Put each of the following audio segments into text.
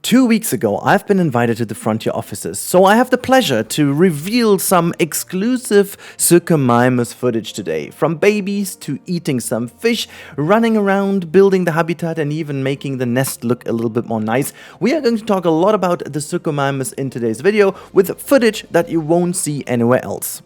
2 weeks ago, I've been invited to the Frontier offices, so I have the pleasure to reveal some exclusive Suchomimus footage today. From babies to eating some fish, running around, building the habitat, and even making the nest look a little bit more nice. We are going to talk a lot about the Suchomimus in today's video with footage that you won't see anywhere else.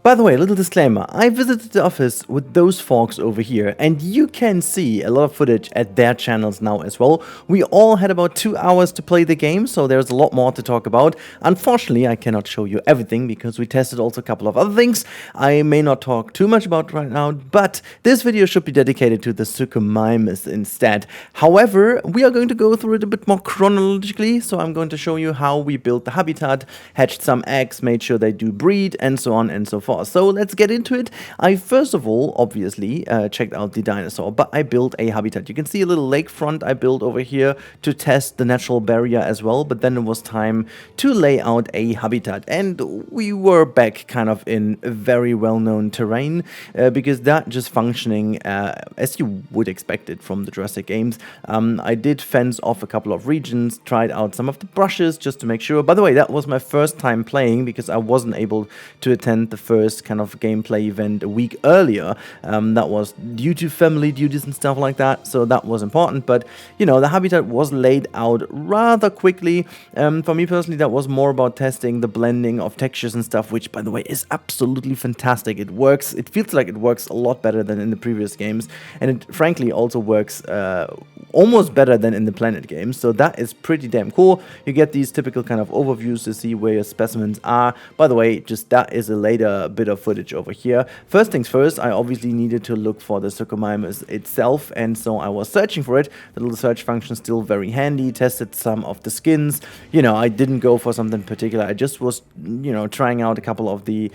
By the way, a little disclaimer, I visited the office with those folks over here, and you can see a lot of footage at their channels now as well. We all had about 2 hours to play the game, so there's a lot more to talk about. Unfortunately, I cannot show you everything because we tested also a couple of other things I may not talk too much about right now, but this video should be dedicated to the Suchomimus instead. However, we are going to go through it a bit more chronologically, so I'm going to show you how we built the habitat, hatched some eggs, made sure they do breed, and so on and so forth. So let's get into it. I first of all, obviously, checked out the dinosaur, but I built a habitat. You can see a little lakefront I built over here to test the natural barrier as well, but then it was time to lay out a habitat, and we were back kind of in very well-known terrain because that just functioning as you would expect it from the Jurassic games. I did fence off a couple of regions, tried out some of the brushes just to make sure. By the way, that was my first time playing because I wasn't able to attend the first kind of gameplay event a week earlier. That was due to family duties and stuff like that, so that was important. But you know, the habitat was laid out rather quickly. For me personally, that was more about testing the blending of textures and stuff, which by the way is absolutely fantastic. It works, it feels like it works a lot better than in the previous games, and it frankly also works almost better than in the Planet games, so that is pretty damn cool. You get these typical kind of overviews to see where your specimens are. By the way, just that is a later bit of footage over here. First things first, I obviously needed to look for the Suchomimus itself, and so I was searching for it. The little search function still very handy. Tested some of the skins. You know, I didn't go for something particular. I just was, you know, trying out a couple of the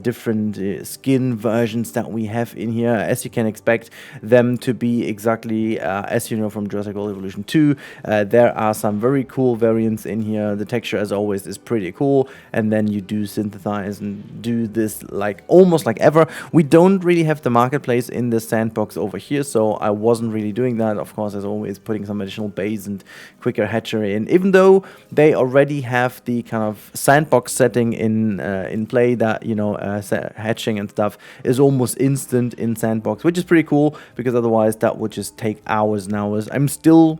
different skin versions that we have in here. As you can expect them to be exactly as you know from Jurassic World Evolution 2. There are some very cool variants in here. The texture, as always, is pretty cool, and then you do synthesize and do this like almost like ever. We don't really have the marketplace in the sandbox over here, so I wasn't really doing that. Of course, as always, putting some additional base and quicker hatchery in, even though they already have the kind of sandbox setting in play that, you know, hatching and stuff is almost instant in sandbox, which is pretty cool because otherwise that would just take hours and hours. I'm still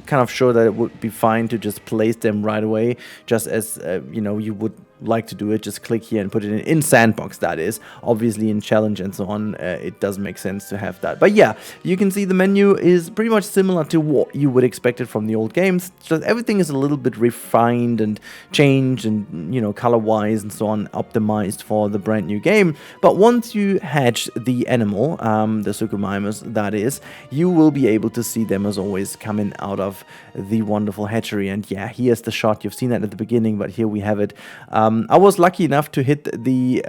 kind of sure that it would be fine to just place them right away, just as you know, you would like to do it. Just click here and put it in sandbox. That is obviously in challenge and so on, it doesn't make sense to have that. But yeah, you can see the menu is pretty much similar to what you would expect it from the old games. Just everything is a little bit refined and changed, and you know, color wise and so on, optimized for the brand new game. But once you hatch the animal, the Suchomimus that is, you will be able to see them as always coming out of the wonderful hatchery. And yeah, here's the shot. You've seen that at the beginning, but here we have it. I was lucky enough to hit the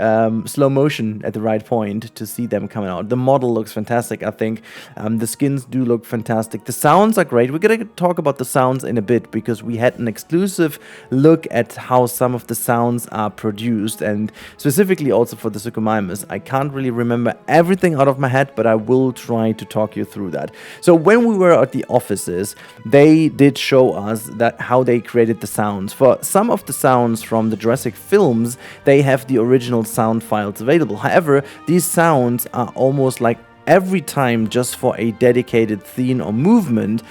slow motion at the right point to see them coming out. The model looks fantastic, I think. The skins do look fantastic. The sounds are great. We're going to talk about the sounds in a bit because we had an exclusive look at how some of the sounds are produced, and specifically also for the Suchomimus. I can't really remember everything out of my head, but I will try to talk you through that. So when we were at the offices, they did show us that how they created the sounds. For some of the sounds from the Jurassic films, they have the original sound files available. However, these sounds are almost like every time just for a dedicated theme or movement,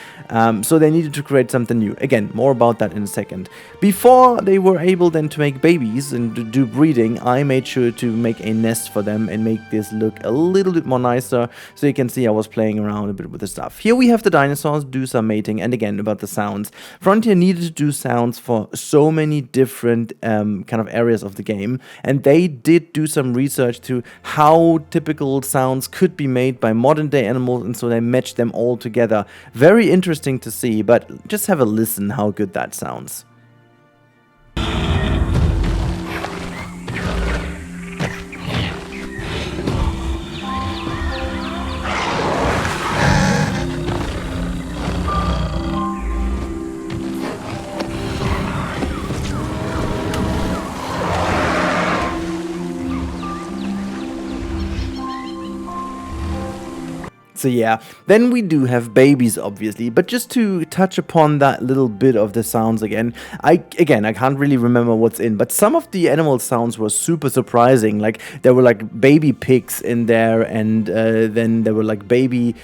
so they needed to create something new. Again, more about that in a second. Before they were able then to make babies and to do breeding, I made sure to make a nest for them and make this look a little bit more nicer. So you can see I was playing around a bit with the stuff. Here we have the dinosaurs do some mating, and again about the sounds. Frontier needed to do sounds for so many different kind of areas of the game, and they did do some research to how typical sounds could be made by modern day animals, and so they matched them all together. Very interesting to see, but just have a listen how good that sounds. So yeah, then we do have babies, obviously, but just to touch upon that little bit of the sounds again, I can't really remember what's in, but some of the animal sounds were super surprising. Like there were like baby pigs in there, and then there were like baby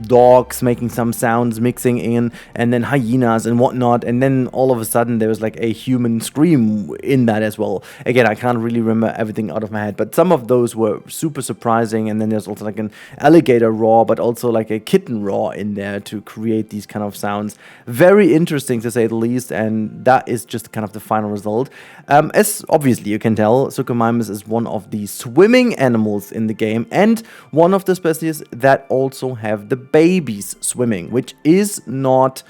dogs making some sounds mixing in, and then hyenas and whatnot, and then all of a sudden there was like a human scream in that as well. Again, I can't really remember everything out of my head, but some of those were super surprising, and then there's also like an alligator roar, but also like a kitten roar in there to create these kind of sounds. Very interesting to say the least, and that is just kind of the final result. As obviously you can tell, Suchomimus is one of the swimming animals in the game, and one of the species that also have the babies swimming, which is not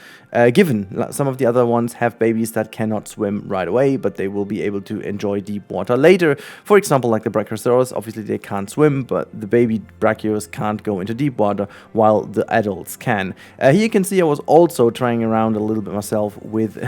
given. Some of the other ones have babies that cannot swim right away, but they will be able to enjoy deep water later. For example, like the Brachiosaurus, obviously they can't swim, but the baby Brachios can't go into deep water, while the adults can. Here you can see I was also trying around a little bit myself with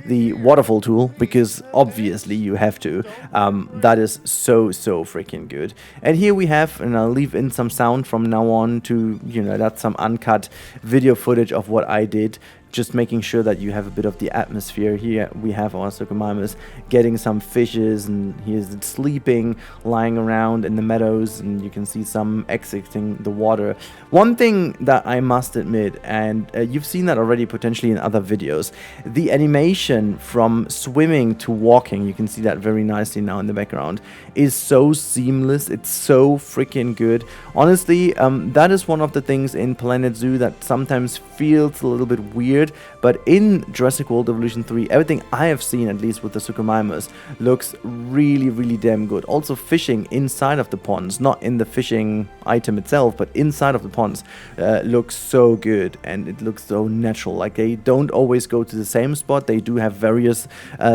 the waterfall tool, because obviously you have to. That is so freaking good. And here we have, and I'll leave in some sound from now on to, that's some uncut video footage of what I did, just making sure that you have a bit of the atmosphere. Here we have our Suchomimus getting some fishes, and he is sleeping, lying around in the meadows, and you can see some exiting the water. One thing that I must admit, and you've seen that already potentially in other videos, the animation from swimming to walking, you can see that very nicely now in the background, is so seamless. It's so freaking good. Honestly, that is one of the things in Planet Zoo that sometimes feels a little bit weird, but in Jurassic World Evolution 3, everything I have seen, at least with the Suchomimus, looks really damn good. Also fishing inside of the ponds, not in the fishing item itself, but inside of the ponds, looks so good, and it looks so natural. Like they don't always go to the same spot. They do have various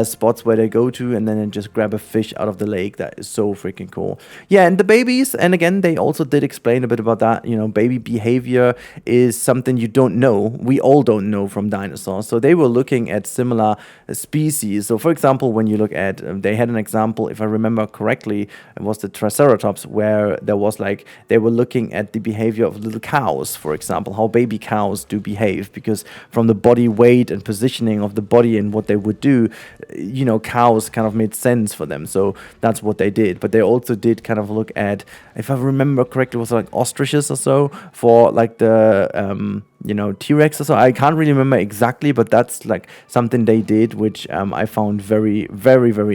spots where they go to, and then they just grab a fish out of the lake. That is so freaking cool. Yeah, and the babies, and again, they also did explain a bit about that. Baby behavior is something you don't know. We all don't know from Dinosaur. So they were looking at similar species. So for example, when you look at, they had an example, if I remember correctly, it was the Triceratops, where there was like, they were looking at the behavior of little cows, for example, how baby cows do behave, because from the body weight and positioning of the body and what they would do, cows kind of made sense for them. So that's what they did. But they also did kind of look at, if I remember correctly, it was like ostriches or so, for like the T-Rex or so. I can't really remember exactly, but that's like something they did, which I found very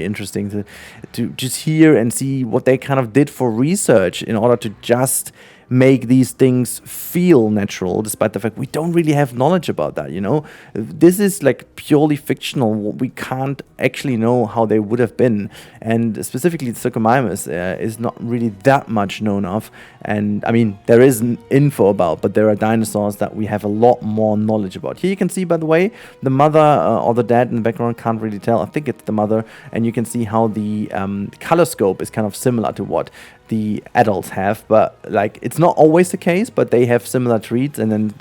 interesting to just hear and see what they kind of did for research in order to just make these things feel natural, despite the fact we don't really have knowledge about that, This is like purely fictional. We can't actually know how they would have been, and specifically the Suchomimus is not really that much known of, and I mean, there is info about, but there are dinosaurs that we have a lot more knowledge about. Here you can see, by the way, the mother or the dad in the background, can't really tell. I think it's the mother, and you can see how the color scope is kind of similar to what the adults have, but like it's not always the case, but they have similar traits, and then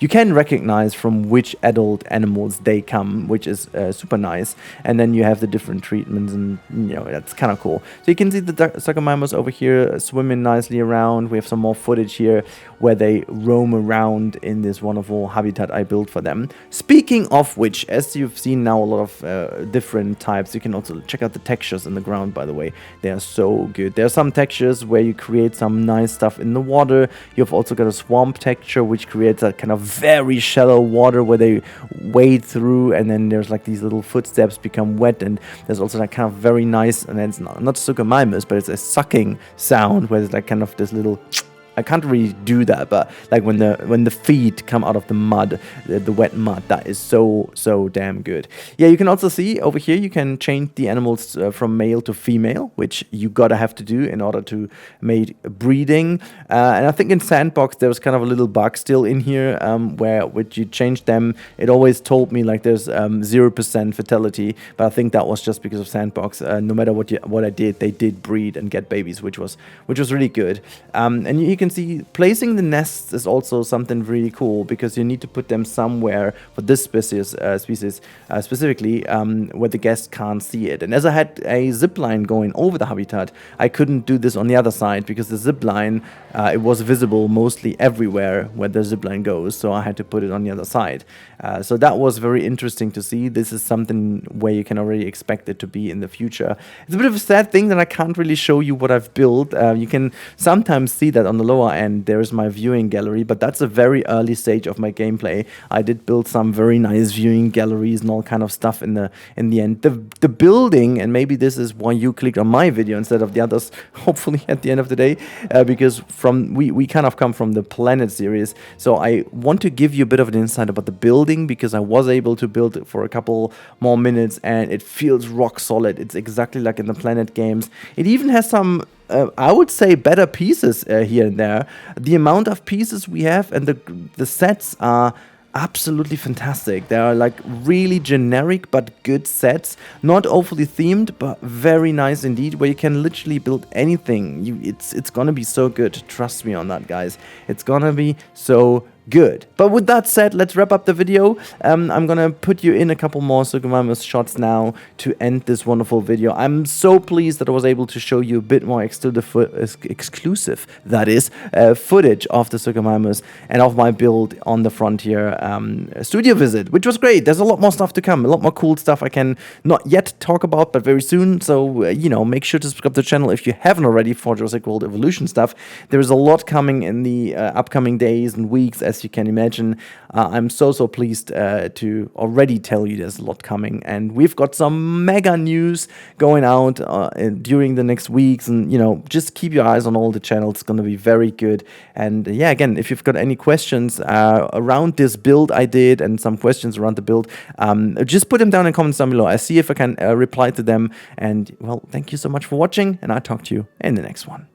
you can recognize from which adult animals they come, which is super nice. And then you have the different treatments, and that's kind of cool. So you can see the Suchomimus over here swimming nicely around. We have some more footage here where they roam around in this wonderful habitat I built for them. Speaking of which, as you've seen now a lot of different types, you can also check out the textures in the ground, by the way. They are so good. There are some textures where you create some nice stuff in the water. You've also got a swamp texture, which creates that kind of very shallow water where they wade through, and then there's like these little footsteps become wet, and there's also that kind of very nice, and it's not Suchomimus, but it's a sucking sound where it's like kind of this little I can't really do that, but like when the feet come out of the mud, the wet mud, that is so damn good. Yeah, you can also see over here you can change the animals from male to female, which you gotta have to do in order to make breeding. And I think in Sandbox there was kind of a little bug still in here where when you change them, it always told me like there's 0% fertility, but I think that was just because of Sandbox. No matter what I did, they did breed and get babies, which was really good. And you can can see, placing the nests is also something really cool, because you need to put them somewhere for this species specifically, where the guest can't see it. And as I had a zip line going over the habitat, I couldn't do this on the other side, because the zip line, it was visible mostly everywhere where the zip line goes, so I had to put it on the other side. So that was very interesting to see. This is something where you can already expect it to be in the future. It's a bit of a sad thing that I can't really show you what I've built. You can sometimes see that on the lower end there is my viewing gallery, but that's a very early stage of my gameplay. I did build some very nice viewing galleries and all kind of stuff in the end. The building, and maybe this is why you clicked on my video instead of the others, hopefully at the end of the day, because we kind of come from the Planet series, so I want to give you a bit of an insight about the building, because I was able to build it for a couple more minutes and it feels rock solid. It's exactly like in the Planet games. It even has some I would say better pieces here and there. The amount of pieces we have and the sets are absolutely fantastic. They are like really generic but good sets, not overly themed, but very nice indeed, where you can literally build anything. It's gonna be so good. Trust me on that, guys. It's gonna be so good. But with that said, let's wrap up the video. I'm gonna put you in a couple more Suchomimus shots now to end this wonderful video. I'm so pleased that I was able to show you a bit more exclusive, that is, footage of the Suchomimus and of my build on the Frontier studio visit, which was great. There's a lot more stuff to come, a lot more cool stuff I can not yet talk about, but very soon. So, you know, make sure to subscribe to the channel if you haven't already for Jurassic World Evolution stuff. There is a lot coming in the upcoming days and weeks, as you can imagine. I'm so pleased to already tell you there's a lot coming, and we've got some mega news going out during the next weeks, and you know, just keep your eyes on all the channels. It's going to be very good. And yeah, again, if you've got any questions around this build I did and some questions around the build, just put them down in the comments down below. I see if I can reply to them. And well, thank you so much for watching, and I'll talk to you in the next one.